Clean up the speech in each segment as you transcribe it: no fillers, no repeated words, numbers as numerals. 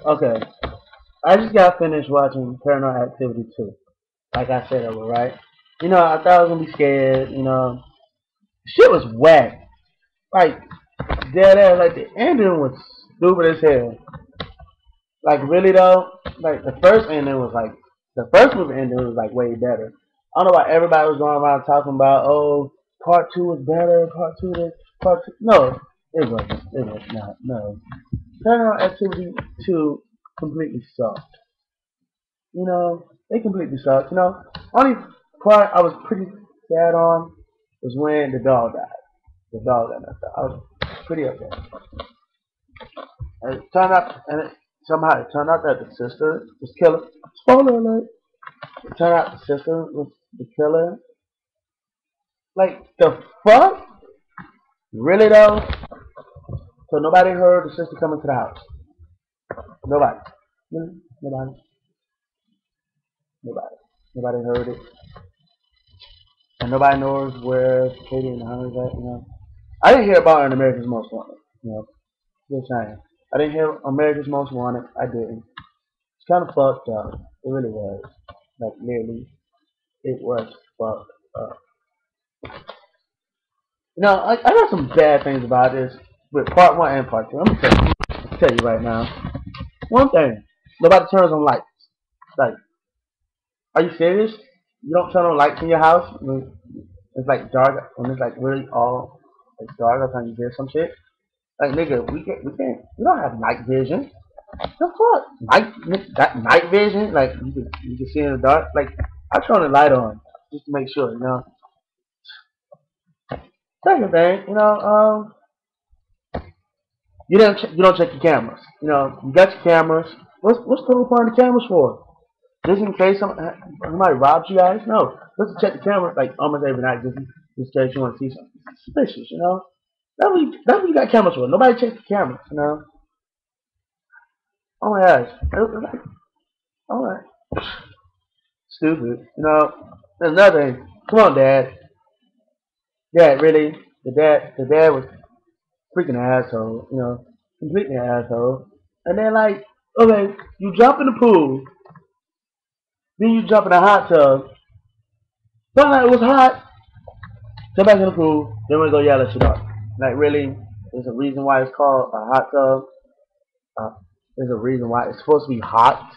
Okay, I just got finished watching Paranormal Activity 2. Like I said, I would, right? I thought I was gonna be scared. Shit was whack. Like dead ass. Like the ending was stupid as hell. Like really though, like the first ending was like the first movie ending was like way better. I don't know why everybody was going around talking about part two is better, part two is part two. No, it wasn't. It was not. No. Paranormal Activity 2 completely sucked. They completely sucked. Only part I was pretty sad on was when the dog died. The dog got messed up. I was pretty upset. And somehow it turned out that the sister was killer. Spoiler alert. It turned out the sister was the killer. Like the fuck? Really though? So nobody heard the sister coming to the house. Nobody. Nobody. Nobody. Nobody heard it. And nobody knows where Katie and the Hunters at. I didn't hear about her in America's Most Wanted. Just saying. I didn't hear America's Most Wanted. I didn't. It's kind of fucked up. It really was. Like, literally, it was fucked up. I got some bad things about this with part one and part two. I'm gonna tell you right now. One thing, nobody turns on lights. Like, are you serious? You don't turn on lights in your house when it's like dark, when it's like really all like dark, or time you hear some shit. Like nigga, we don't have night vision. The fuck? Night vision? Like you can see in the dark? Like I turn the light on just to make sure. Second thing, you don't check your cameras. You got your cameras. What's the whole point of the cameras for? Just in case somebody robs you guys? No. Let's check the camera like almost every night just in case you want to see something suspicious. That's what you got cameras for. Nobody checks the cameras. Oh my gosh. Alright. Stupid. There's another thing. Come on, Dad. Dad, really? The dad was freaking asshole. Completely asshole. And then like, okay, you jump in the pool, then you jump in a hot tub. Felt like it was hot. Jump back in the pool. Then we go yell at your dog. Like really, there's a reason why it's called a hot tub. Uh, there's a reason why it's supposed to be hot.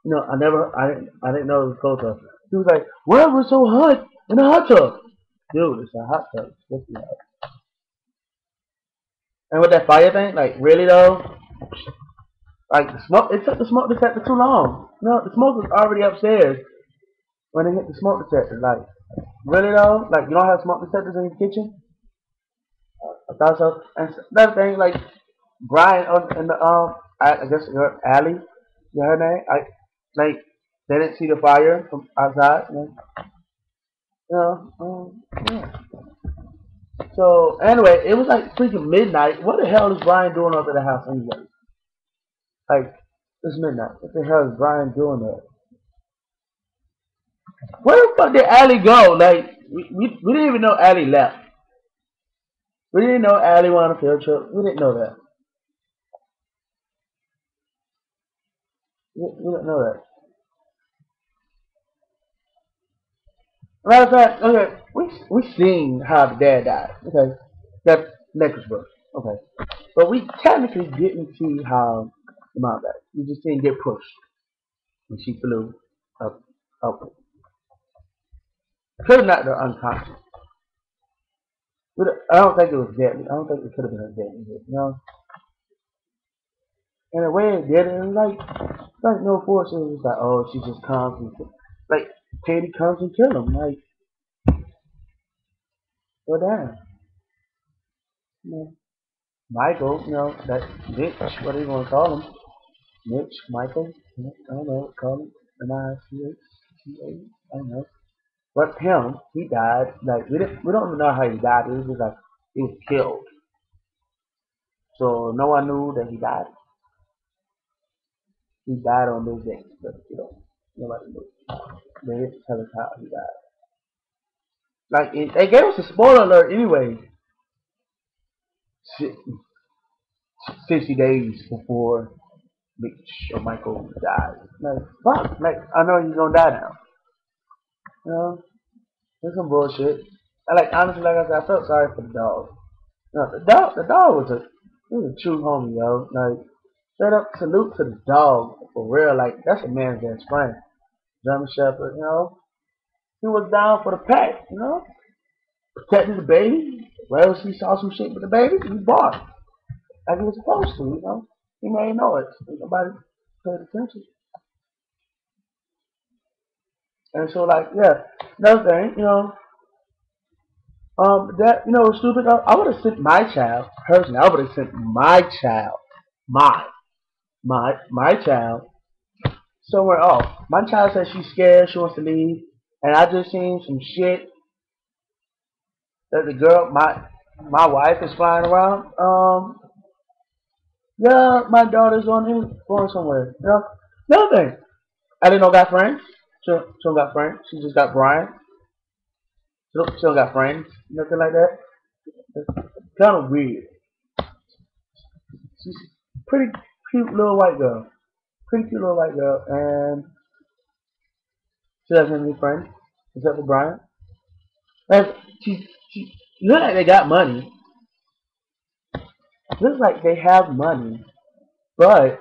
I didn't know it was supposed to. He was like, "Why was it so hot in the hot tub?" Dude, it's a hot tub. It's supposed to be hot. And with that fire thing, like really though, like the smoke, it took the smoke detector too long. The smoke was already upstairs when they hit the smoke detector. Like really though, like you don't have smoke detectors in your kitchen. I thought so. And another thing, like Brian in the I guess her Allie, her name. Like they didn't see the fire from outside. Yeah. So anyway, it was like freaking midnight. What the hell is Brian doing up at the house anyway? Like it's midnight. What the hell is Brian doing there? Where the fuck did Allie go? Like we didn't even know Allie left. We didn't know Allie went on a field trip. We didn't know that. We didn't know that. Matter of fact, okay, we seen how the dad died. Okay, that necklace broke. Okay, but we technically didn't see how the mom died. We just didn't get pushed when she flew up. Up. Could have knocked her unconscious. But I don't think it was deadly. I don't think it could have been a deadly hit. And the way it did it, was like no force. It was like, oh, she just comes and like Katie comes and kill him. Like, well, damn. You know, Michael, that Mitch, what do you want to call him? Mitch, Michael, I don't know, call him Michtha, I don't know. But him, he died. Like we don't even know how he died. It was just like he was killed. So no one knew that he died. He died on this day, but nobody knew. They didn't tell us how he died. Like they gave us a spoiler alert anyway. 60 days before. make sure Michael dies. Like, fuck, like, I know he's gonna die now. You know, it's some bullshit. I like, honestly, like I said, I felt sorry for the dog. No, the dog was he was a true homie, yo. Like, straight up salute to the dog, for real. Like, that's a man's best friend. German Shepherd, you know. He was down for the pack, you know. Protected the baby. Well, he saw some shit with the baby, he barked. Like he was supposed to, you know. He may know it. Nobody paid attention. And so, like, yeah, another thing, you know, that, you know, was stupid. I would have sent my child, personally, I would have sent my child, my, my child, somewhere else. My child says she's scared, she wants to leave, and I just seen some shit that the girl, my wife is flying around. Yeah, my daughter's going somewhere. You know, another thing, I didn't know got friends. She don't got friends. She just got Brian. She don't got friends, nothing like that. It's kind of weird. She's a pretty cute little white girl. Pretty cute little white girl, and she doesn't have any friends except for Brian. And she look like they got money. Looks like they have money, but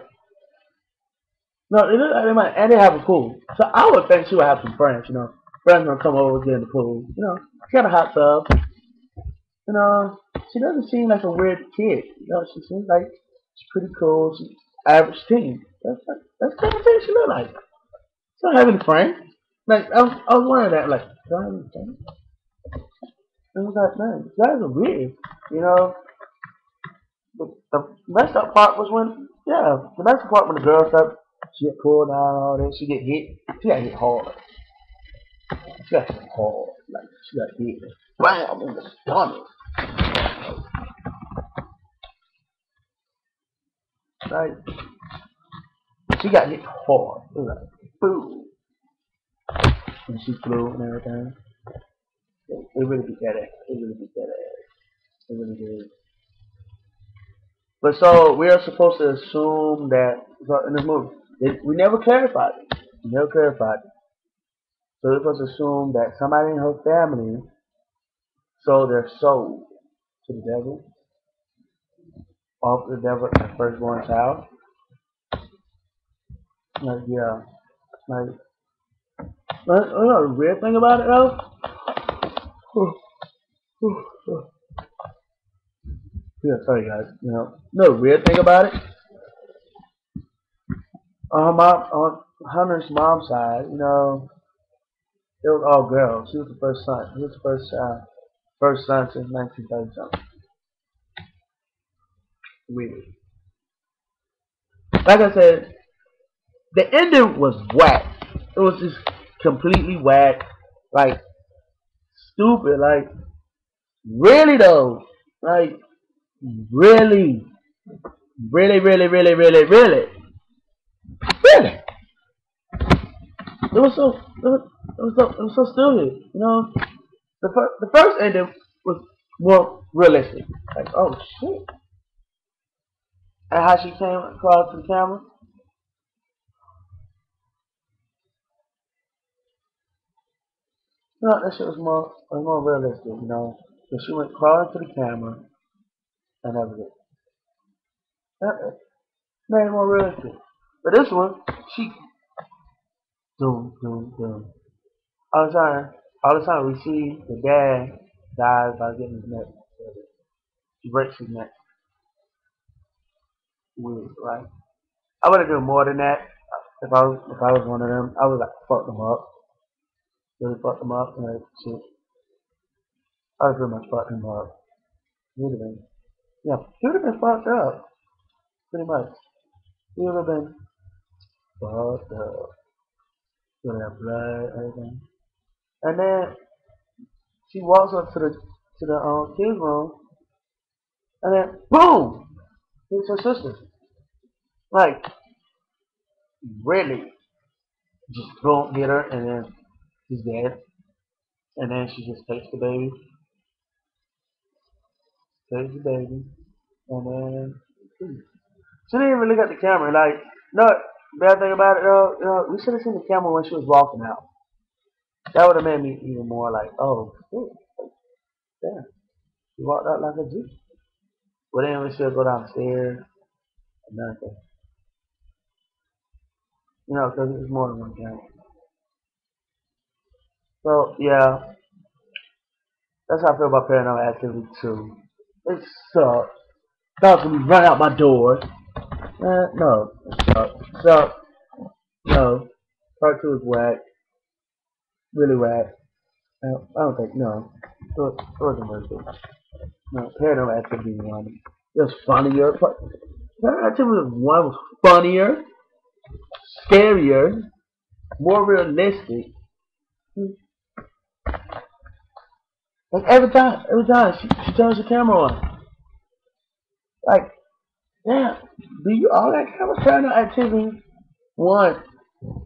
no, it looks like they might, and they have a pool. So I would think she would have some friends. You know, friends gonna come over get in the pool. You know, she got a hot tub. You know, she doesn't seem like a weird kid. You know, she seems like she's pretty cool. She's average teen. That's kind of thing she look like. She don't have any friends. Like I was wondering that. Like, do I have any friends? And I was like, man, you guys are weird. You know, the messed up part was when, yeah, the messed up part when the girl started, she get pulled down, all that, she get hit. She got hit hard. She got hit hard. Like, she got hit. Bam! In the stomach. Like, she got hit hard. It was like, boom. And she flew and everything. It really beat that ass. It really beat that ass. It really did. But so, we are supposed to assume that, so in this movie, we never clarified it. We never clarified it. So we're supposed to assume that somebody in her family sold their soul to the devil, offered the devil their firstborn child. Like, yeah. Like, you know the weird thing about it though? Yeah, sorry guys. You know the weird thing about it? On Hunter's mom's side, you know, it was all girls. She was the first son. He was the first child. First son since 1930 something. Weird. Like I said, the ending was whack. It was just completely whack. Like, stupid. Like, really though. Like, really. Really, really, really, really, really. Really. It was so stupid. You know, the first ending was more realistic. Like, oh shit. And how she came across to the camera. You know, that shit was more realistic. You know, so she went crawling to the camera and that was it. That made it more realistic. But this one, she doom doom doom. All the time, all the time we see the dad dies by getting his neck. He breaks his neck. Weird, right? I would have done more than that if I was one of them. I would like fuck them up, really fuck them up, and like shit. I would pretty much fuck them up. He would have been, yeah, he would have been fucked up, pretty much. He would have been fucked up. He would have blood, everything. And then she walks up to the kids room, and then boom, it's her sister. Like really, just boom, hit her, and then she's dead. And then she just takes the baby, and then she didn't even look at the camera. Like No, bad thing about it though, we should have seen the camera when she was walking out. That would have made me even more like, oh, shit, damn, she walked out like a G. But then we should go downstairs and nothing. You know, because it's more than one camera. So, yeah, that's how I feel about Paranormal Activity 2. It sucks. Thought I was going to run out my door. No, it sucks. So, no, part 2 is whack. Really whack. I don't think, no. It wasn't worth it. No, Paranormal Activity 1. It was funnier. Paranormal Activity 1 was funnier, scarier, more realistic. Like every time she turns the camera on. Like, damn, do you all that camera Paranormal Activity 1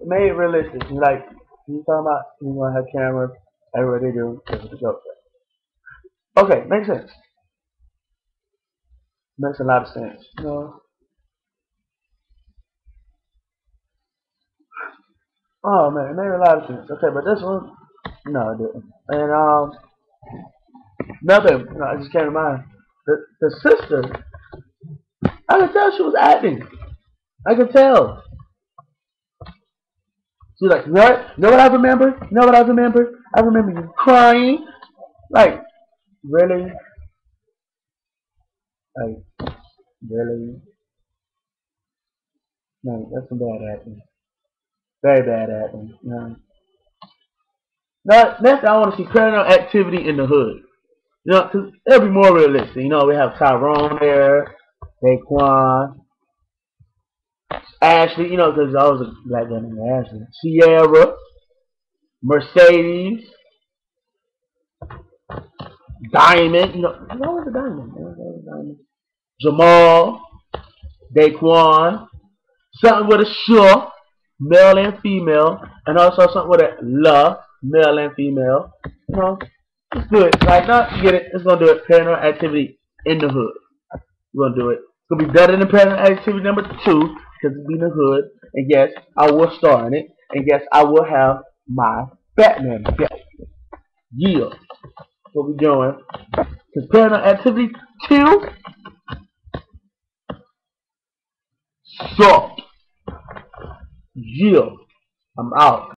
made it realistic. Like, you talking about you want to have cameras everywhere they do, because of the joke. Okay, makes sense. Makes a lot of sense. You know? Oh man, it made a lot of sense. Okay, but this one, no, it didn't. And nothing. You know, I just came to mind. The sister, I could tell she was acting. I could tell. She's like, what? You know what I remember? You know what I remember? I remember you crying. Like, really? Like, really? No, that's some bad acting. Very bad acting. No. Next, I want to see Paranormal Activity in the hood. You know, cause it'll be more realistic. You know, we have Tyrone there, Daquan, Ashley. You know, because I was a black guy named Ashley. Sierra, Mercedes, Diamond. You know, what was a Diamond? Jamal, Daquan, something with a sure, male and female, and also something with a la, male and female. You know, let's do it. Like, not to get it. Let's gonna do it. Paranormal Activity in the hood. We're gonna do it. It's gonna be better than Paranormal Activity number 2 because it's be in the hood. And yes, I will star in it. And yes, I will have my Batman belt. Yeah, that's what we're doing. Because Paranormal Activity 2 sucked. Yeah, I'm out.